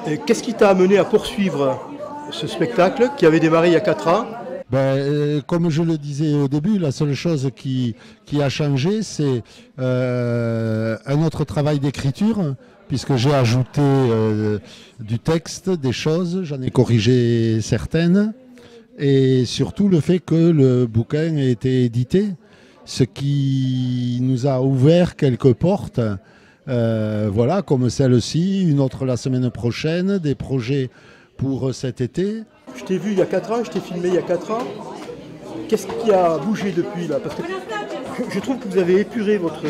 Et qu'est-ce qui t'a amené à poursuivre ce spectacle qui avait démarré il y a 4 ans? Comme je le disais au début, la seule chose qui a changé, c'est un autre travail d'écriture, puisque j'ai ajouté du texte, des choses, j'en ai corrigé certaines, et surtout le fait que le bouquin ait été édité, ce qui nous a ouvert quelques portes, voilà, comme celle-ci, une autre la semaine prochaine, des projets pour cet été. Je t'ai vu il y a 4 ans, je t'ai filmé il y a 4 ans. Qu'est-ce qui a bougé depuis là? Parce que je trouve que vous avez épuré votre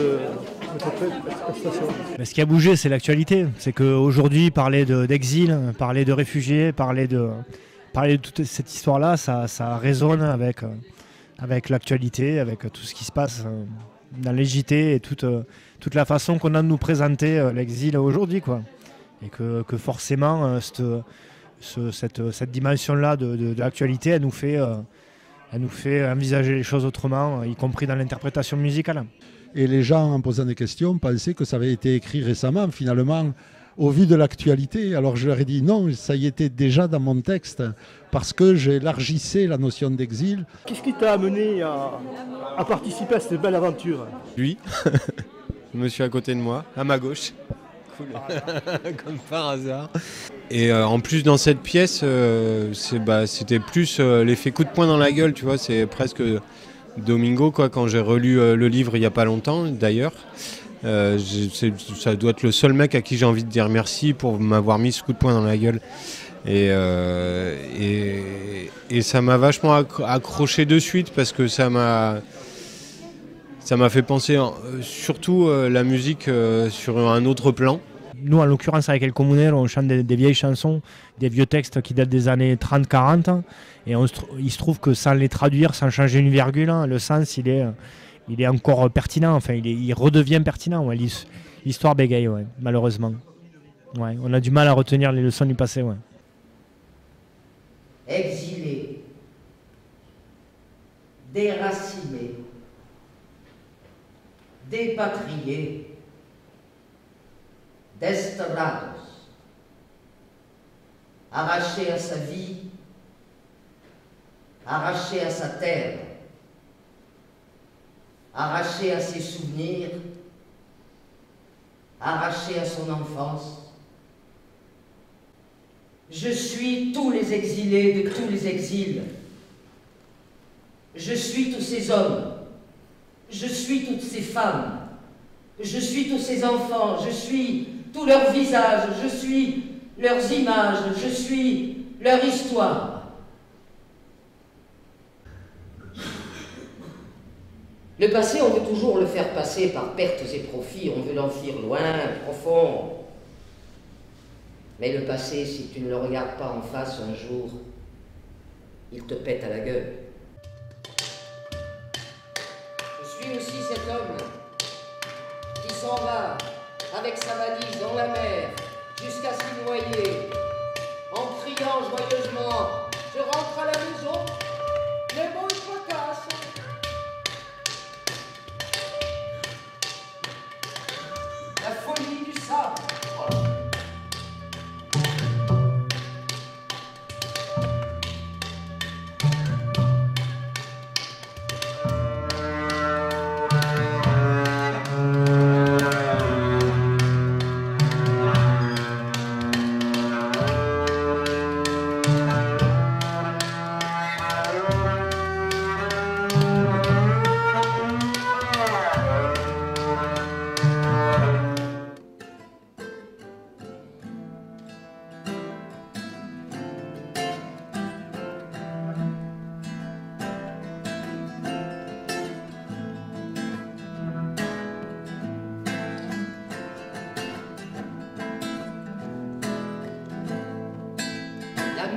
prestation. Ce qui a bougé, c'est l'actualité. C'est qu'aujourd'hui, parler d'exil, parler de réfugiés, parler de toute cette histoire-là, ça résonne avec l'actualité, avec tout ce qui se passe dans les JT et toute la façon qu'on a de nous présenter l'exil aujourd'hui, quoi. Et que forcément, cette dimension-là de l'actualité, elle nous fait envisager les choses autrement, y compris dans l'interprétation musicale. Et les gens, en posant des questions, pensaient que ça avait été écrit récemment, finalement, au vu de l'actualité. Alors je leur ai dit non, ça y était déjà dans mon texte, parce que j'élargissais la notion d'exil. Qu'est-ce qui t'a amené à participer à cette belle aventure? Lui, monsieur à côté de moi, à ma gauche. Cool. Comme par hasard. Et en plus dans cette pièce, c'était plus l'effet coup de poing dans la gueule, tu vois, c'est presque Domingo, quoi, quand j'ai relu le livre il n'y a pas longtemps d'ailleurs. Ça doit être le seul mec à qui j'ai envie de dire merci pour m'avoir mis ce coup de poing dans la gueule. Et ça m'a vachement accroché de suite parce que ça m'a fait penser surtout la musique sur un autre plan. Nous, en l'occurrence, avec El Comunero, on chante des vieilles chansons, des vieux textes qui datent des années 30-40. Et il se trouve que sans les traduire, sans changer une virgule, le sens, il est encore pertinent. Enfin, il redevient pertinent. Ouais. L'histoire bégaye, ouais, malheureusement. Ouais, on a du mal à retenir les leçons du passé. Ouais. Exilé, déraciné, dépatrié, desterrados, arraché à sa vie, arraché à sa terre, arraché à ses souvenirs, arraché à son enfance. Je suis tous les exilés de tous les exils. Je suis tous ces hommes. Je suis toutes ces femmes. Je suis tous ces enfants. Je suis tous leurs visages. Je suis leurs images. Je suis leur histoire. Le passé, on veut toujours le faire passer par pertes et profits. On veut l'enfuir loin, profond. Mais le passé, si tu ne le regardes pas en face un jour, il te pète à la gueule. Je suis aussi cet homme qui s'en va avec sa valise dans la mer jusqu'à s'y noyer, en criant joyeusement « Je rentre à la maison, les mots ils fracassent !» La folie du sable.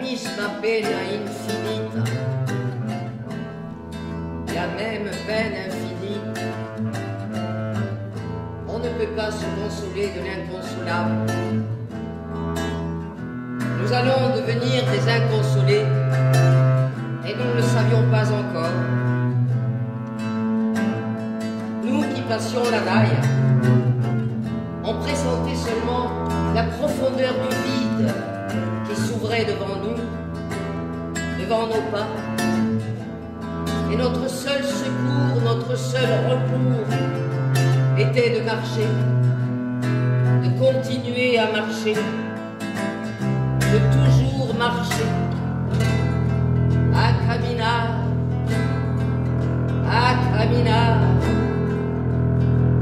Misma pena infinita, la même peine infinie. On ne peut pas se consoler de l'inconsolable. Nous allons devenir des inconsolés et nous ne le savions pas encore. Nous qui passions la naille on pressentait seulement la profondeur du vide qui s'ouvrait devant nous, devant nos pas. Et notre seul secours, notre seul recours était de marcher, de continuer à marcher, de toujours marcher. A caminar,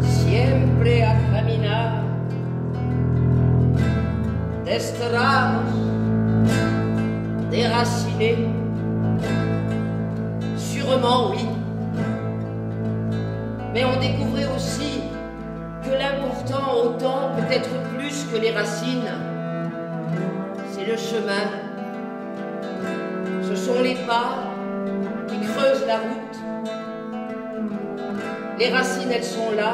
siempre a caminar, desterrados, déracinés, sûrement oui, mais on découvrait aussi que l'important autant, peut-être plus que les racines, c'est le chemin. Ce sont les pas qui creusent la route. Les racines, elles sont là,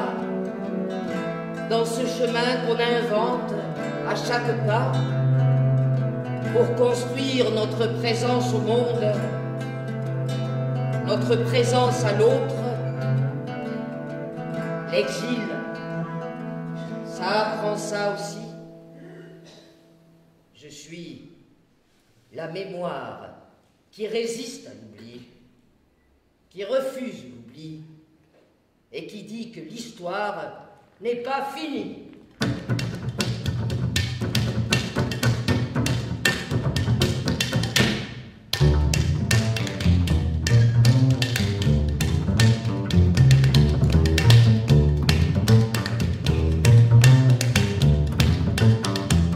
dans ce chemin qu'on invente à chaque pas pour construire notre présence au monde, notre présence à l'autre. L'exil, ça apprend ça aussi. Je suis la mémoire qui résiste à l'oubli, qui refuse l'oubli et qui dit que l'histoire n'est pas finie.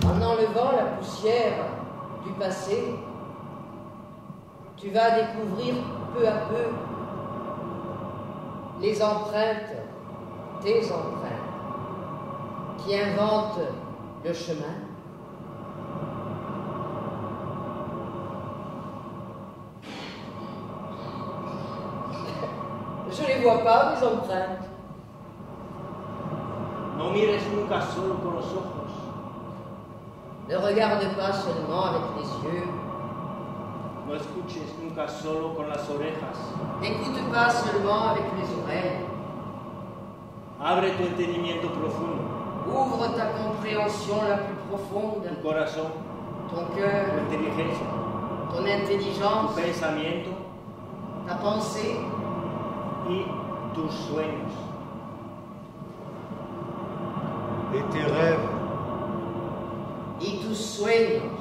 En enlevant la poussière du passé, tu vas découvrir peu à peu les empreintes, tes empreintes, qui inventent le chemin. Je ne les vois pas, mes empreintes. No mires nunca solo con los ojos. Ne regarde pas seulement avec les yeux. No escuches nunca solo con las orejas. N'écoute pas seulement avec les oreilles. Abre tu entendimiento profundo, Ouvre ta compréhension la plus profonde, tu corazón, ton tu cœur, inteligencia, ton tu intelligence, pensamiento ta pensée y tus sueños. Et tes rêves. y tus sueños.